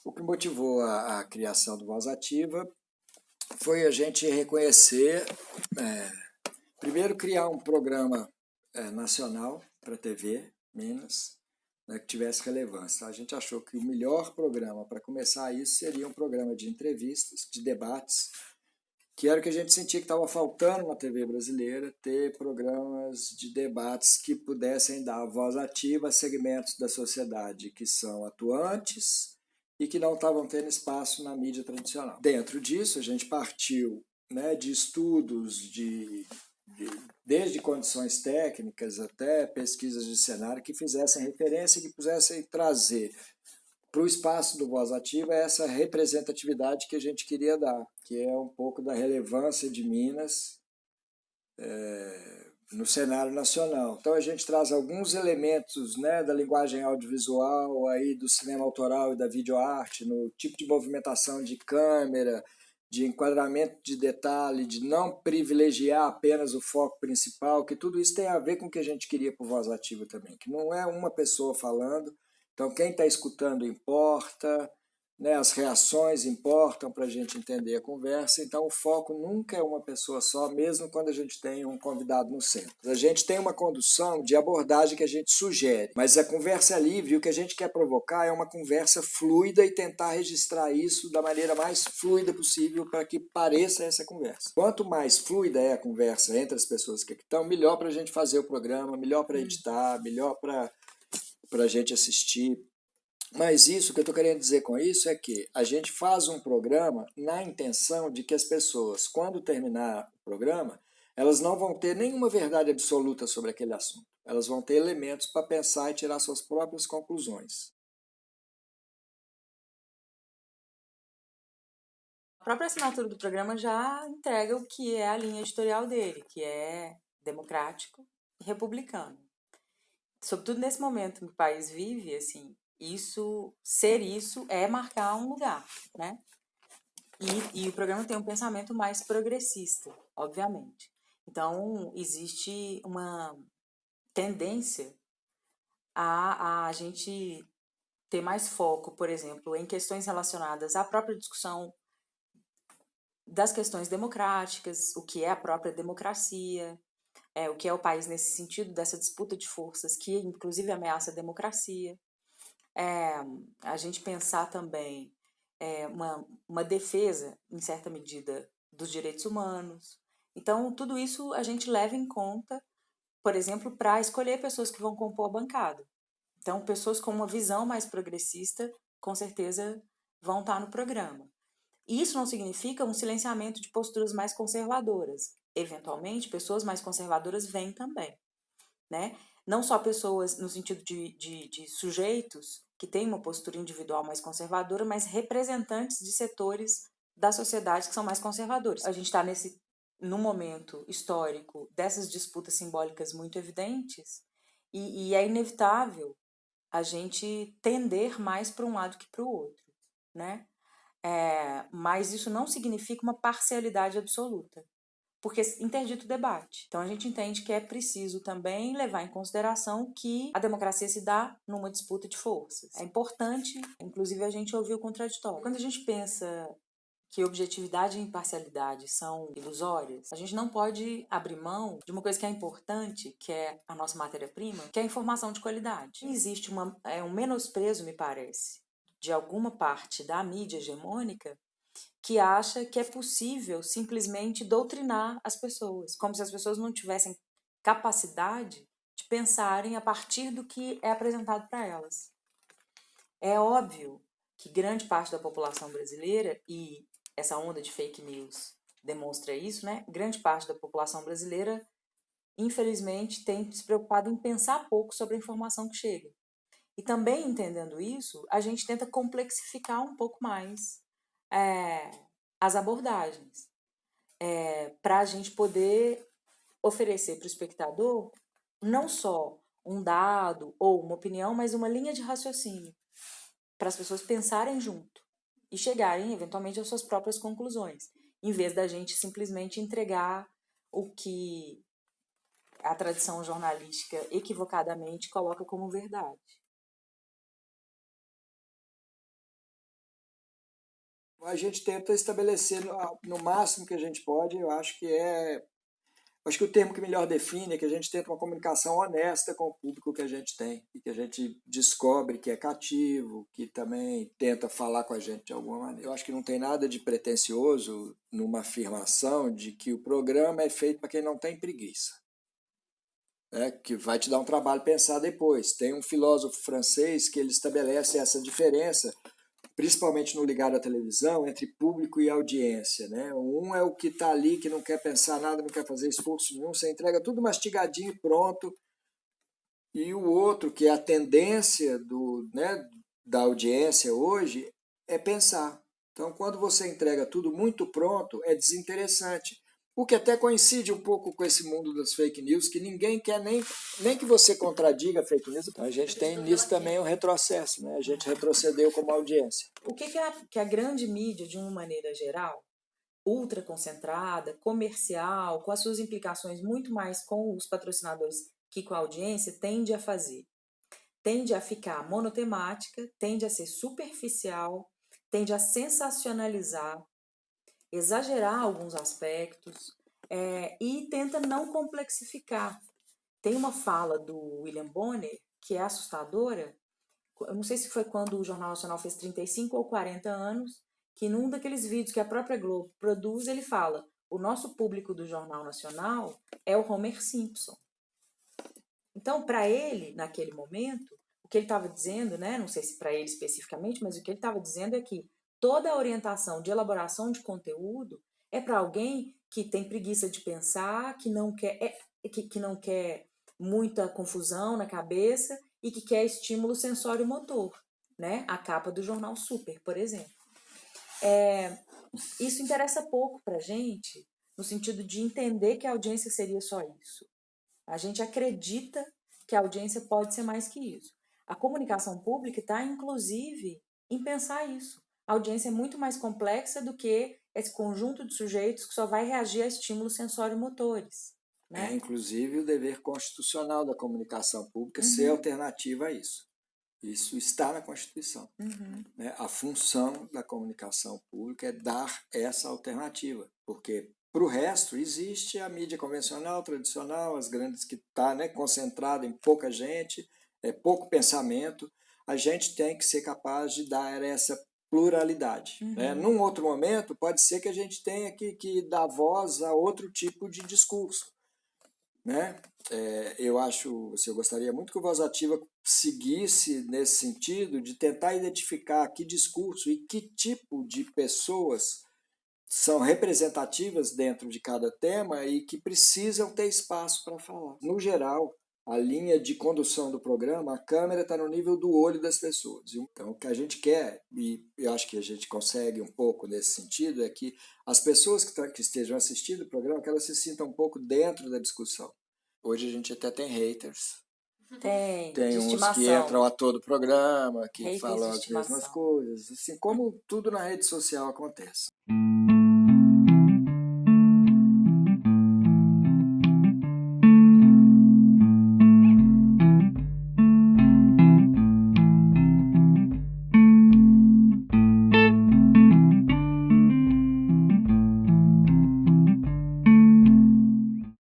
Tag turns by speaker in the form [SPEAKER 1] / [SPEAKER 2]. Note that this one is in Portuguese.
[SPEAKER 1] O que motivou a criação do Voz Ativa foi a gente reconhecer, primeiro criar um programa nacional para a TV, Minas, né, que tivesse relevância. A gente achou que o melhor programa para começar isso seria um programa de entrevistas, de debates, que era o que a gente sentia que estava faltando na TV brasileira, ter programas de debates que pudessem dar voz ativa a segmentos da sociedade que são atuantes e que não estavam tendo espaço na mídia tradicional. Dentro disso, a gente partiu, né, de estudos desde condições técnicas até pesquisas de cenário que fizessem referência e que pudessem trazer para o espaço do Voz Ativa essa representatividade que a gente queria dar, que é um pouco da relevância de Minas no cenário nacional. Então a gente traz alguns elementos, né, da linguagem audiovisual, aí, do cinema autoral e da videoarte, no tipo de movimentação de câmera, de enquadramento de detalhe, de não privilegiar apenas o foco principal, que tudo isso tem a ver com o que a gente queria para o Voz Ativa também, que não é uma pessoa falando, então quem está escutando importa, né, as reações importam para a gente entender a conversa, então o foco nunca é uma pessoa só, mesmo quando a gente tem um convidado no centro. A gente tem uma condução de abordagem que a gente sugere, mas a conversa é livre e o que a gente quer provocar é uma conversa fluida e tentar registrar isso da maneira mais fluida possível para que pareça essa conversa. Quanto mais fluida é a conversa entre as pessoas que estão, melhor para a gente fazer o programa, melhor para editar, melhor para a gente assistir. Mas isso, o que eu estou querendo dizer com isso é que a gente faz um programa na intenção de que as pessoas, quando terminar o programa, elas não vão ter nenhuma verdade absoluta sobre aquele assunto. Elas vão ter elementos para pensar e tirar suas próprias conclusões.
[SPEAKER 2] A própria assinatura do programa já entrega o que é a linha editorial dele, que é democrático e republicano. Sobretudo nesse momento que o país vive, assim, isso é marcar um lugar, né? E o programa tem um pensamento mais progressista, obviamente. Então, existe uma tendência a gente ter mais foco, por exemplo, em questões relacionadas à própria discussão das questões democráticas, o que é a própria democracia, o que é o país nesse sentido dessa disputa de forças que, inclusive, ameaça a democracia. A gente pensar também uma defesa, em certa medida, dos direitos humanos. Então, tudo isso a gente leva em conta, por exemplo, para escolher pessoas que vão compor a bancada. Então, pessoas com uma visão mais progressista, com certeza, vão estar no programa. Isso não significa um silenciamento de posturas mais conservadoras. Eventualmente, pessoas mais conservadoras vêm também, né? Não só pessoas no sentido de sujeitos que têm uma postura individual mais conservadora, mas representantes de setores da sociedade que são mais conservadores. A gente está num momento histórico dessas disputas simbólicas muito evidentes e é inevitável a gente tender mais para um lado que para o outro, né? Mas isso não significa uma parcialidade absoluta, porque interdita o debate. Então a gente entende que é preciso também levar em consideração que a democracia se dá numa disputa de forças. É importante, inclusive, a gente ouvir o contraditório. Quando a gente pensa que objetividade e imparcialidade são ilusórias, a gente não pode abrir mão de uma coisa que é importante, que é a nossa matéria-prima, que é a informação de qualidade. Existe um menosprezo, me parece, de alguma parte da mídia hegemônica que acha que é possível simplesmente doutrinar as pessoas, como se as pessoas não tivessem capacidade de pensarem a partir do que é apresentado para elas. É óbvio que grande parte da população brasileira, e essa onda de fake news demonstra isso, né? Grande parte da população brasileira, infelizmente, tem se preocupado em pensar pouco sobre a informação que chega. E também entendendo isso, a gente tenta complexificar um pouco mais as abordagens, para a gente poder oferecer para o espectador não só um dado ou uma opinião, mas uma linha de raciocínio, para as pessoas pensarem junto e chegarem, eventualmente, às suas próprias conclusões, em vez da gente simplesmente entregar o que a tradição jornalística equivocadamente coloca como verdade.
[SPEAKER 1] A gente tenta estabelecer no máximo que a gente pode, acho que o termo que melhor define é que a gente tenta uma comunicação honesta com o público que a gente tem e que a gente descobre que é cativo, que também tenta falar com a gente de alguma maneira. Eu acho que não tem nada de pretensioso numa afirmação de que o programa é feito para quem não tem preguiça, né? Que vai te dar um trabalho pensar depois. Tem um filósofo francês que ele estabelece essa diferença, principalmente no ligado à televisão, entre público e audiência, né? Um é o que está ali, que não quer pensar nada, não quer fazer esforço nenhum, você entrega tudo mastigadinho e pronto. E o outro, que é a tendência da audiência hoje, é pensar. Então, quando você entrega tudo muito pronto, é desinteressante. O que até coincide um pouco com esse mundo das fake news, que ninguém quer nem que você contradiga a fake news. Então, a gente tem nisso também um retrocesso, né? A gente retrocedeu como audiência.
[SPEAKER 2] O que a grande mídia, de uma maneira geral, ultra concentrada, comercial, com as suas implicações muito mais com os patrocinadores que com a audiência, tende a fazer? Tende a ficar monotemática, tende a ser superficial, tende a sensacionalizar, exagerar alguns aspectos e tenta não complexificar. Tem uma fala do William Bonner que é assustadora. Eu não sei se foi quando o Jornal Nacional fez 35 ou 40 anos, que num daqueles vídeos que a própria Globo produz, ele fala: o nosso público do Jornal Nacional é o Homer Simpson. Então, para ele, naquele momento, o que ele estava dizendo, né, não sei se para ele especificamente, mas o que ele estava dizendo é que toda a orientação de elaboração de conteúdo é para alguém que tem preguiça de pensar, que não quer muita confusão na cabeça e que quer estímulo sensório-motor, né? A capa do jornal Super, por exemplo. Isso interessa pouco para a gente, no sentido de entender que a audiência seria só isso. A gente acredita que a audiência pode ser mais que isso. A comunicação pública está, inclusive, em pensar isso. A audiência é muito mais complexa do que esse conjunto de sujeitos que só vai reagir a estímulos sensório-motores. Né?
[SPEAKER 1] É, inclusive, o dever constitucional da comunicação pública ser alternativa a isso. Isso está na Constituição. Né? A função da comunicação pública é dar essa alternativa, porque para o resto existe a mídia convencional, tradicional, as grandes que está, né, concentrada em pouca gente, pouco pensamento. A gente tem que ser capaz de dar essa pluralidade. Né? Num outro momento, pode ser que a gente tenha que dar voz a outro tipo de discurso. Né? Eu gostaria muito que o Voz Ativa seguisse nesse sentido de tentar identificar que discurso e que tipo de pessoas são representativas dentro de cada tema e que precisam ter espaço para falar. No geral, a linha de condução do programa, a câmera está no nível do olho das pessoas. Então, o que a gente quer, e eu acho que a gente consegue um pouco nesse sentido, é que as pessoas que estejam assistindo o programa, que elas se sintam um pouco dentro da discussão. Hoje a gente até tem haters. Tem uns que entram a todo programa, que falam as mesmas coisas, assim como tudo na rede social acontece.